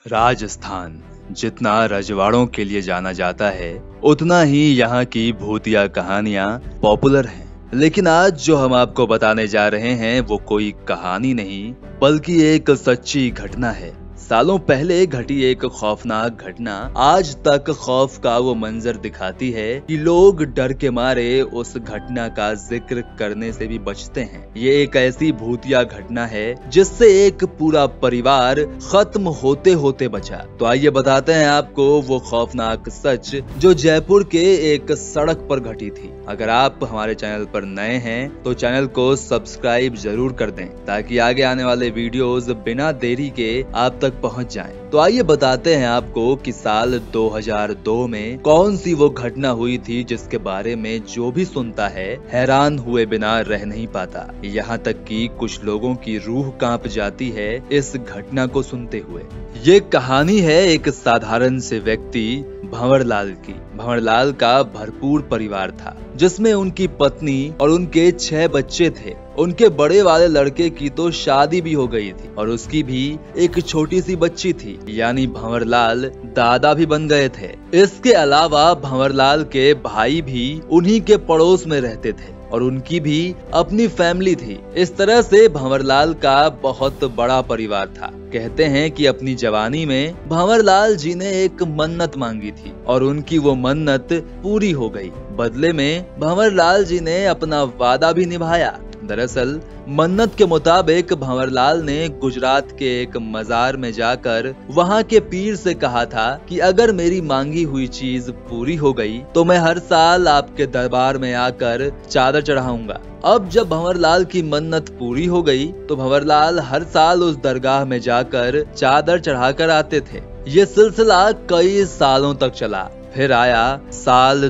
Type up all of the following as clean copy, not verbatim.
राजस्थान जितना रजवाड़ों के लिए जाना जाता है, उतना ही यहाँ की भूतिया कहानियाँ पॉपुलर हैं। लेकिन आज जो हम आपको बताने जा रहे हैं वो कोई कहानी नहीं, बल्कि एक सच्ची घटना है। सालों पहले घटी एक खौफनाक घटना आज तक खौफ का वो मंजर दिखाती है कि लोग डर के मारे उस घटना का जिक्र करने से भी बचते हैं। ये एक ऐसी भूतिया घटना है जिससे एक पूरा परिवार खत्म होते होते बचा। तो आइए बताते हैं आपको वो खौफनाक सच जो जयपुर के एक सड़क पर घटी थी। अगर आप हमारे चैनल पर नए हैं तो चैनल को सब्सक्राइब जरूर कर दें ताकि आगे आने वाले वीडियोस बिना देरी के आप तक पहुंच जाएं। तो आइए बताते हैं आपको कि साल 2002 में कौन सी वो घटना हुई थी जिसके बारे में जो भी सुनता है हैरान हुए बिना रह नहीं पाता। यहाँ तक कि कुछ लोगों की रूह कांप जाती है इस घटना को सुनते हुए। ये कहानी है एक साधारण से व्यक्ति भंवरलाल की। भंवरलाल का भरपूर परिवार था जिसमें उनकी पत्नी और उनके 6 बच्चे थे। उनके बड़े वाले लड़के की तो शादी भी हो गई थी और उसकी भी एक छोटी सी बच्ची थी, यानी भंवरलाल दादा भी बन गए थे। इसके अलावा भंवरलाल के भाई भी उन्हीं के पड़ोस में रहते थे और उनकी भी अपनी फैमिली थी। इस तरह से भंवरलाल का बहुत बड़ा परिवार था। कहते हैं कि अपनी जवानी में भंवरलाल जी ने एक मन्नत मांगी थी और उनकी वो मन्नत पूरी हो गई। बदले में भंवरलाल जी ने अपना वादा भी निभाया। दरअसल मन्नत के मुताबिक भंवरलाल ने गुजरात के एक मजार में जाकर वहां के पीर से कहा था कि अगर मेरी मांगी हुई चीज पूरी हो गई तो मैं हर साल आपके दरबार में आकर चादर चढ़ाऊंगा। अब जब भंवरलाल की मन्नत पूरी हो गई तो भंवरलाल हर साल उस दरगाह में जाकर चादर चढ़ाकर आते थे। ये सिलसिला कई सालों तक चला। फिर आया साल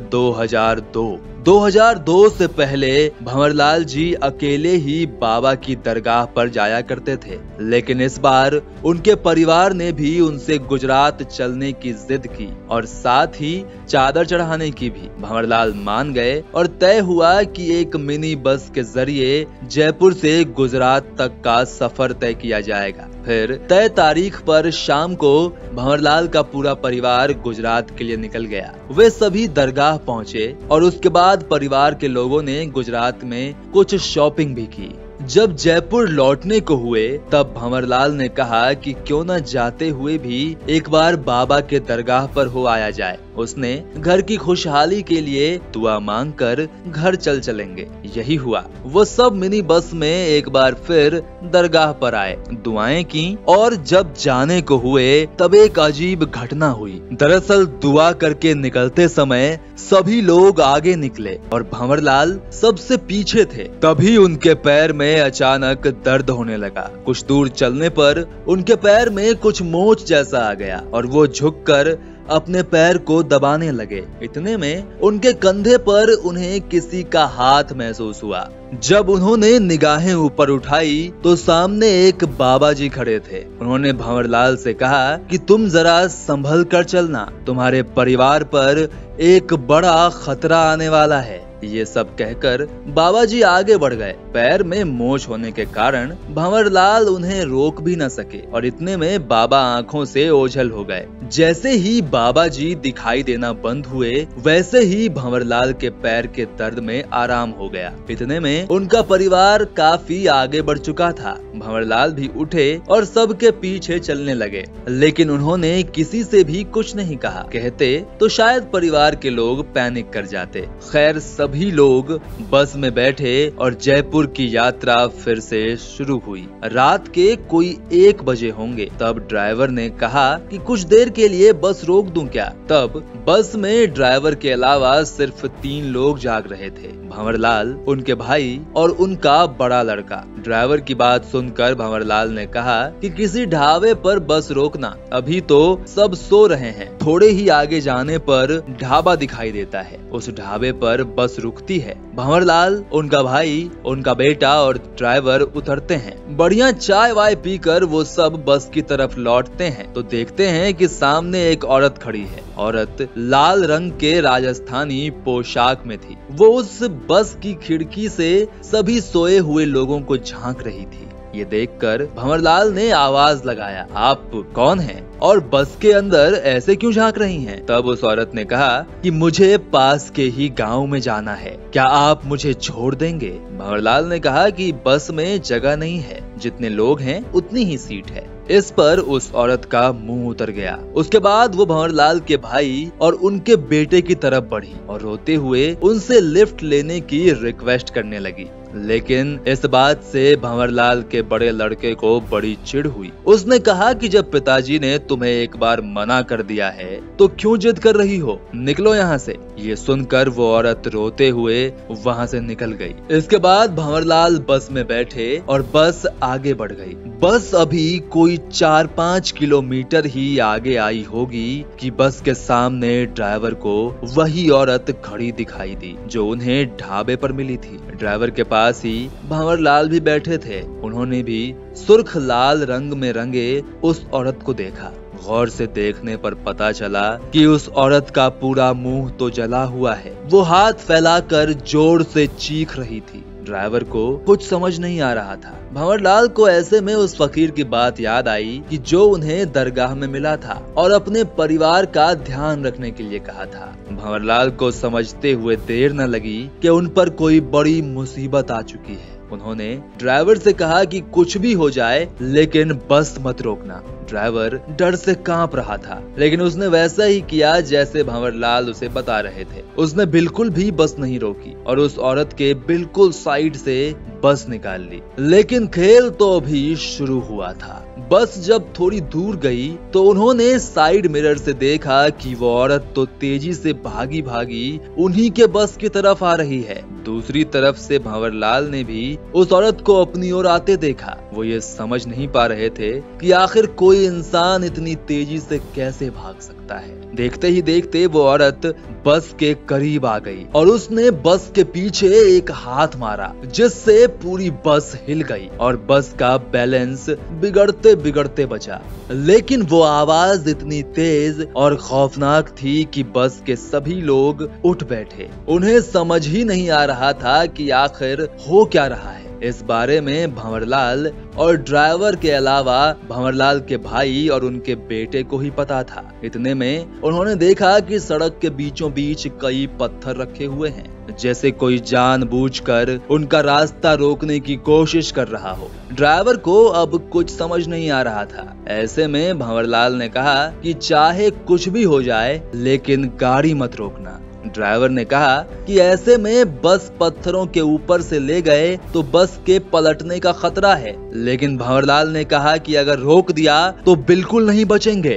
2002 से पहले भंवरलाल जी अकेले ही बाबा की दरगाह पर जाया करते थे, लेकिन इस बार उनके परिवार ने भी उनसे गुजरात चलने की जिद की और साथ ही चादर चढ़ाने की भी। भंवरलाल मान गए और तय हुआ कि एक मिनी बस के जरिए जयपुर से गुजरात तक का सफर तय किया जाएगा। फिर तय तारीख पर शाम को भंवरलाल का पूरा परिवार गुजरात के लिए निकल गया। वे सभी दरगाह पहुंचे और उसके बाद परिवार के लोगों ने गुजरात में कुछ शॉपिंग भी की। जब जयपुर लौटने को हुए तब भंवरलाल ने कहा कि क्यों न जाते हुए भी एक बार बाबा के दरगाह पर हो आया जाए। उसने घर की खुशहाली के लिए दुआ मांगकर घर चलेंगे। यही हुआ। वो सब मिनी बस में एक बार फिर दरगाह पर आए, दुआएं की और जब जाने को हुए तब एक अजीब घटना हुई। दरअसल दुआ करके निकलते समय सभी लोग आगे निकले और भंवरलाल सबसे पीछे थे। तभी उनके पैर में अचानक दर्द होने लगा। कुछ दूर चलने पर उनके पैर में कुछ मोच जैसा आ गया और वो झुककर अपने पैर को दबाने लगे। इतने में उनके कंधे पर उन्हें किसी का हाथ महसूस हुआ। जब उन्होंने निगाहें ऊपर उठाई तो सामने एक बाबा जी खड़े थे। उन्होंने भंवरलाल से कहा कि तुम जरा संभल कर चलना, तुम्हारे परिवार पर एक बड़ा खतरा आने वाला है। ये सब कहकर बाबा जी आगे बढ़ गए। पैर में मोच होने के कारण भंवरलाल उन्हें रोक भी न सके और इतने में बाबा आंखों से ओझल हो गए। जैसे ही बाबा जी दिखाई देना बंद हुए वैसे ही भंवरलाल के पैर के दर्द में आराम हो गया। इतने में उनका परिवार काफी आगे बढ़ चुका था। भंवरलाल भी उठे और सबके पीछे चलने लगे, लेकिन उन्होंने किसी से भी कुछ नहीं कहा। कहते तो शायद परिवार के लोग पैनिक कर जाते। खैर सभी लोग बस में बैठे और जयपुर की यात्रा फिर से शुरू हुई। रात के कोई 1 बजे होंगे। तब ड्राइवर ने कहा कि कुछ देर के लिए बस रोक दूं क्या? तब बस में ड्राइवर के अलावा सिर्फ 3 लोग जाग रहे थे, भंवरलाल, उनके भाई और उनका बड़ा लड़का। ड्राइवर की बात सुनकर भंवरलाल ने कहा कि किसी ढाबे पर बस रोकना, अभी तो सब सो रहे हैं। थोड़े ही आगे जाने पर ढाबा दिखाई देता है। उस ढाबे पर बस रुकती है। भंवरलाल, उनका भाई, उनका बेटा और ड्राइवर उतरते हैं। बढ़िया चाय वाय पीकर वो सब बस की तरफ लौटते हैं तो देखते हैं कि सामने एक औरत खड़ी है। औरत लाल रंग के राजस्थानी पोशाक में थी। वो उस बस की खिड़की से सभी सोए हुए लोगों को झांक रही थी। ये देखकर भंवरलाल ने आवाज लगाया, आप कौन हैं और बस के अंदर ऐसे क्यों झांक रही हैं? तब उस औरत ने कहा कि मुझे पास के ही गांव में जाना है, क्या आप मुझे छोड़ देंगे? भंवरलाल ने कहा कि बस में जगह नहीं है, जितने लोग हैं उतनी ही सीट है। इस पर उस औरत का मुंह उतर गया। उसके बाद वो भंवरलाल के भाई और उनके बेटे की तरफ बढ़ी और रोते हुए उनसे लिफ्ट लेने की रिक्वेस्ट करने लगी। लेकिन इस बात से भंवरलाल के बड़े लड़के को बड़ी चिढ़ हुई। उसने कहा कि जब पिताजी ने तुम्हें एक बार मना कर दिया है तो क्यों जिद कर रही हो, निकलो यहाँ से। ये सुनकर वो औरत रोते हुए वहाँ से निकल गई। इसके बाद भंवरलाल बस में बैठे और बस आगे बढ़ गई। बस अभी कोई 4-5 किलोमीटर ही आगे आई होगी कि बस के सामने ड्राइवर को वही औरत खड़ी दिखाई दी जो उन्हें ढाबे पर मिली थी। ड्राइवर के पास ही भंवरलाल भी बैठे थे। उन्होंने भी सुर्ख लाल रंग में रंगे उस औरत को देखा। गौर से देखने पर पता चला कि उस औरत का पूरा मुंह तो जला हुआ है। वो हाथ फैलाकर जोर से चीख रही थी। ड्राइवर को कुछ समझ नहीं आ रहा था। भंवरलाल को ऐसे में उस फकीर की बात याद आई कि जो उन्हें दरगाह में मिला था और अपने परिवार का ध्यान रखने के लिए कहा था। भंवरलाल को समझते हुए देर न लगी कि उन पर कोई बड़ी मुसीबत आ चुकी है। उन्होंने ड्राइवर से कहा कि कुछ भी हो जाए लेकिन बस मत रोकना। ड्राइवर डर से कांप रहा था, लेकिन उसने वैसा ही किया जैसे भंवरलाल उसे बता रहे थे। उसने बिल्कुल भी बस नहीं रोकी और उस औरत के बिल्कुल साइड से बस निकाल ली। लेकिन खेल तो अभी शुरू हुआ था। बस जब थोड़ी दूर गई तो उन्होंने साइड मिरर से देखा कि वो औरत तो तेजी से भागी भागी उन्हीं के बस की तरफ आ रही है। दूसरी तरफ से भंवरलाल ने भी उस औरत को अपनी ओर आते देखा। वो ये समझ नहीं पा रहे थे कि आखिर कोई इंसान इतनी तेजी से कैसे भाग सकता है। देखते ही देखते वो औरत बस के करीब आ गई और उसने बस के पीछे एक हाथ मारा, जिससे पूरी बस हिल गई और बस का बैलेंस बिगड़ते बिगड़ते बचा। लेकिन वो आवाज इतनी तेज और खौफनाक थी कि बस के सभी लोग उठ बैठे। उन्हें समझ ही नहीं आ रहा था कि आखिर हो क्या रहा है। इस बारे में भंवरलाल और ड्राइवर के अलावा भंवरलाल के भाई और उनके बेटे को ही पता था। इतने में उन्होंने देखा कि सड़क के बीचों बीच कई पत्थर रखे हुए हैं, जैसे कोई जानबूझकर उनका रास्ता रोकने की कोशिश कर रहा हो। ड्राइवर को अब कुछ समझ नहीं आ रहा था। ऐसे में भंवरलाल ने कहा कि चाहे कुछ भी हो जाए लेकिन गाड़ी मत रोकना। ड्राइवर ने कहा कि ऐसे में बस पत्थरों के ऊपर से ले गए तो बस के पलटने का खतरा है। लेकिन भंवरलाल ने कहा कि अगर रोक दिया तो बिल्कुल नहीं बचेंगे,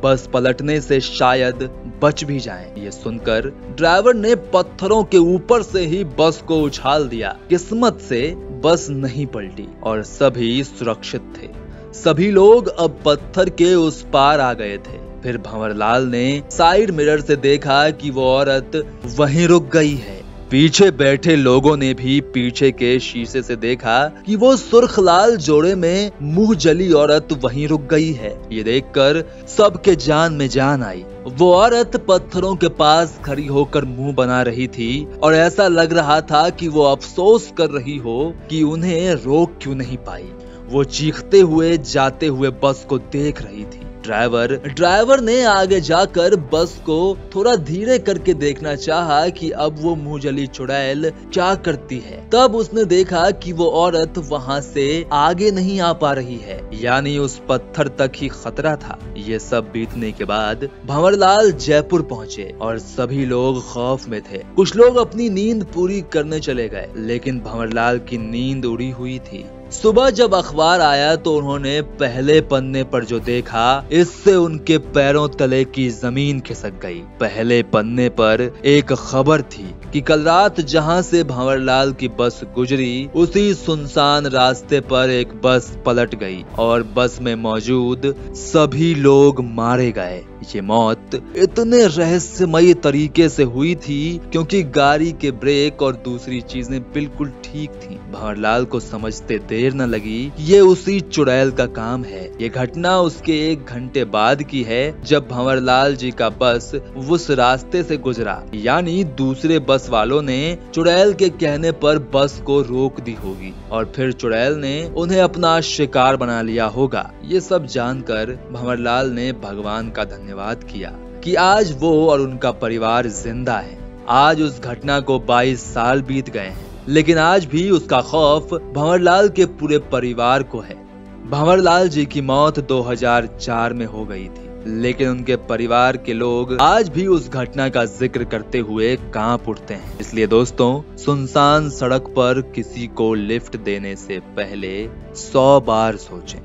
बस पलटने से शायद बच भी जाएं। ये सुनकर ड्राइवर ने पत्थरों के ऊपर से ही बस को उछाल दिया। किस्मत से बस नहीं पलटी और सभी सुरक्षित थे। सभी लोग अब पत्थर के उस पार आ गए थे। फिर भंवरलाल ने साइड मिरर से देखा कि वो औरत वहीं रुक गई है। पीछे बैठे लोगों ने भी पीछे के शीशे से देखा कि वो सुर्ख लाल जोड़े में मुंह जली औरत वहीं रुक गई है। ये देखकर सबके जान में जान आई। वो औरत पत्थरों के पास खड़ी होकर मुंह बना रही थी और ऐसा लग रहा था कि वो अफसोस कर रही हो कि उन्हें रोक क्यों नहीं पाई। वो चीखते हुए जाते हुए बस को देख रही थी। ड्राइवर ने आगे जाकर बस को थोड़ा धीरे करके देखना चाहा कि अब वो मुंहजली चुड़ैल क्या करती है। तब उसने देखा कि वो औरत वहां से आगे नहीं आ पा रही है, यानी उस पत्थर तक ही खतरा था। ये सब बीतने के बाद भंवरलाल जयपुर पहुंचे और सभी लोग खौफ में थे। कुछ लोग अपनी नींद पूरी करने चले गए, लेकिन भंवरलाल की नींद उड़ी हुई थी। सुबह जब अखबार आया तो उन्होंने पहले पन्ने पर जो देखा, इससे उनके पैरों तले की जमीन खिसक गई। पहले पन्ने पर एक खबर थी कि कल रात जहां से भंवरलाल की बस गुजरी, उसी सुनसान रास्ते पर एक बस पलट गई और बस में मौजूद सभी लोग मारे गए। ये मौत इतने रहस्यमयी तरीके से हुई थी क्योंकि गाड़ी के ब्रेक और दूसरी चीजें बिल्कुल ठीक थी। भंवरलाल को समझते देर न लगी, ये उसी चुड़ैल का काम है। ये घटना उसके 1 घंटे बाद की है, जब भंवरलाल जी का बस उस रास्ते से गुजरा, यानी दूसरे बस बस वालों ने चुड़ैल के कहने पर बस को रोक दी होगी और फिर चुड़ैल ने उन्हें अपना शिकार बना लिया होगा। ये सब जानकर भंवरलाल ने भगवान का धन्यवाद किया कि आज वो और उनका परिवार जिंदा है। आज उस घटना को 22 साल बीत गए हैं, लेकिन आज भी उसका खौफ भंवरलाल के पूरे परिवार को है। भंवरलाल जी की मौत 2004 में हो गई थी, लेकिन उनके परिवार के लोग आज भी उस घटना का जिक्र करते हुए कांप उठते हैं। इसलिए दोस्तों, सुनसान सड़क पर किसी को लिफ्ट देने से पहले 100 बार सोचें।